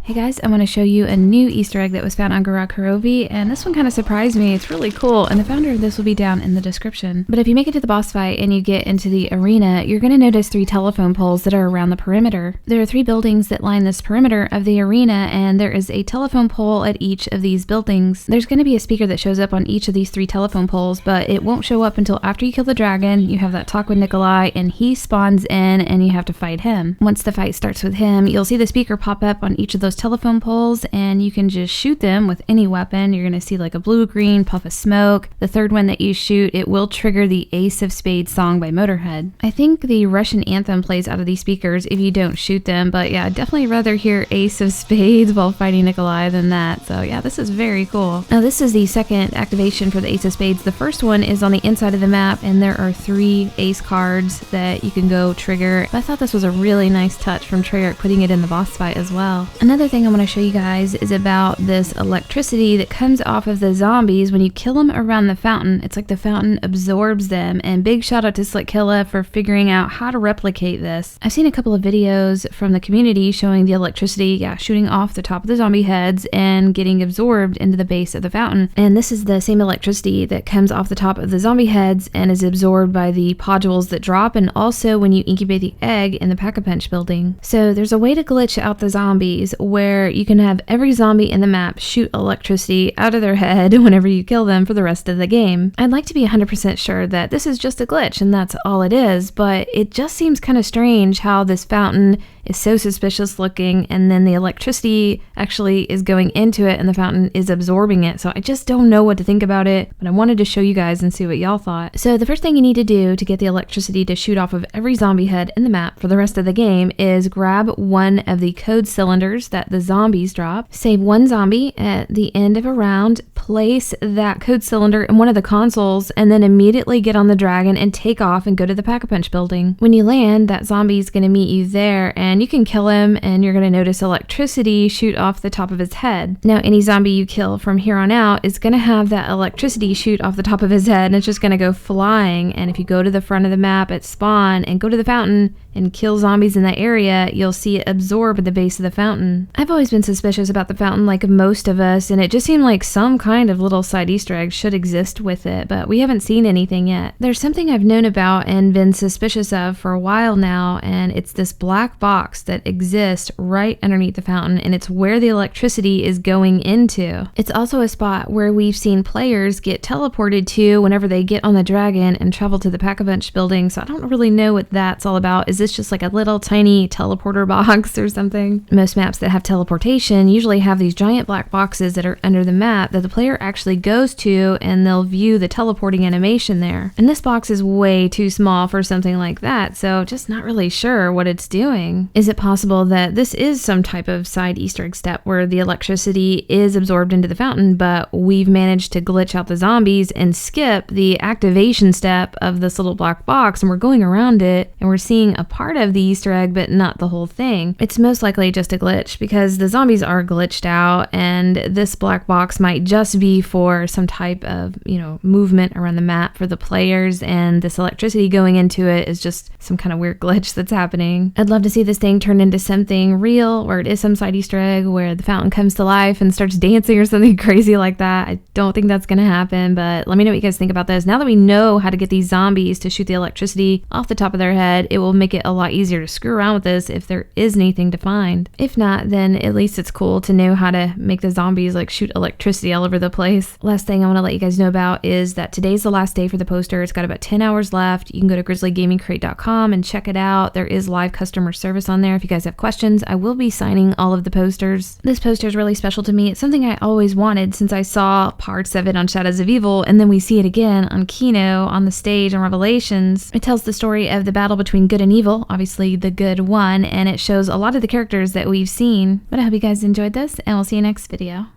Hey guys, I want to show you a new Easter egg that was found on Garage Kurovi, and this one kind of surprised me. It's really cool, and the founder of this will be down in the description. But if you make it to the boss fight and you get into the arena, you're going to notice 3 telephone poles that are around the perimeter. There are 3 buildings that line this perimeter of the arena, and there is a telephone pole at each of these buildings. There's going to be a speaker that shows up on each of these 3 telephone poles, but it won't show up until after you kill the dragon. You have that talk with Nikolai, and he spawns in, and you have to fight him. Once the fight starts with him, you'll see the speaker pop up on each of those telephone poles, and you can just shoot them with any weapon. You're going to see like a blue-green puff of smoke. The third one that you shoot, it will trigger the Ace of Spades song by Motorhead. I think the Russian anthem plays out of these speakers if you don't shoot them, but yeah, I'd definitely rather hear Ace of Spades while fighting Nikolai than that. So yeah, this is very cool. Now this is the second activation for the Ace of Spades. The first one is on the inside of the map, and there are 3 ace cards that you can go trigger. I thought this was a really nice touch from Treyarch, putting it in the boss fight as well. Another thing I want to show you guys is about this electricity that comes off of the zombies when you kill them around the fountain. It's like the fountain absorbs them, and big shout out to Sliqkilla for figuring out how to replicate this. I've seen a couple of videos from the community showing the electricity shooting off the top of the zombie heads and getting absorbed into the base of the fountain. And this is the same electricity that comes off the top of the zombie heads and is absorbed by the podules that drop, and also when you incubate the egg in the Pack-a-Punch building. So there's a way to glitch out the zombies where you can have every zombie in the map shoot electricity out of their head whenever you kill them for the rest of the game. I'd like to be 100% sure that this is just a glitch and that's all it is, but it just seems kind of strange how this fountain is so suspicious looking, and then the electricity actually is going into it and the fountain is absorbing it. So I just don't know what to think about it, but I wanted to show you guys and see what y'all thought. So the first thing you need to do to get the electricity to shoot off of every zombie head in the map for the rest of the game is grab one of the code cylinders that the zombies drop, save 1 zombie at the end of a round, place that code cylinder in one of the consoles, and then immediately get on the dragon and take off and go to the Pack-a-Punch building. When you land, that zombie is going to meet you there, and you can kill him, and you're going to notice electricity shoot off the top of his head. Now any zombie you kill from here on out is going to have that electricity shoot off the top of his head, and it's just going to go flying. And if you go to the front of the map at spawn and go to the fountain and kill zombies in that area, you'll see it absorb at the base of the fountain. I've always been suspicious about the fountain, like most of us, and it just seemed like some kind of little side Easter egg should exist with it, but we haven't seen anything yet. There's something I've known about and been suspicious of for a while now, and it's this black box that exists right underneath the fountain, and it's where the electricity is going into. It's also a spot where we've seen players get teleported to whenever they get on the dragon and travel to the Pack-a-Punch building, so I don't really know what that's all about. Is this just like a little tiny teleporter box or something? Most maps that have teleportation usually have these giant black boxes that are under the map that the player actually goes to, and they'll view the teleporting animation there. And this box is way too small for something like that, so just not really sure what it's doing. Is it possible that this is some type of side Easter egg step where the electricity is absorbed into the fountain, but we've managed to glitch out the zombies and skip the activation step of this little black box, and we're going around it and we're seeing a part of the Easter egg but not the whole thing? It's most likely just a glitch because the zombies are glitched out, and this black box might just be for some type of, movement around the map for the players, and this electricity going into it is just some kind of weird glitch that's happening. I'd love to see this thing turn into something real, where it is some side Easter egg where the fountain comes to life and starts dancing or something crazy like that. I don't think that's gonna happen, but let me know what you guys think about this. Now that we know how to get these zombies to shoot the electricity off the top of their head, it will make it a lot easier to screw around with this if there is anything to find. If not, then at least it's cool to know how to make the zombies shoot electricity all over the place. Last thing I want to let you guys know about is that today's the last day for the poster. It's got about 10 hours left. You can go to grizzlygamingcrate.com and check it out. There is live customer service on there if you guys have questions. I will be signing all of the posters. This poster is really special to me. It's something I always wanted since I saw parts of it on Shadows of Evil, and then we see it again on Kino on the stage on Revelations. It tells the story of the battle between good and evil, obviously the good won, and it shows a lot of the characters that we've seen. But I hope you guys enjoyed this, and we'll see you next video.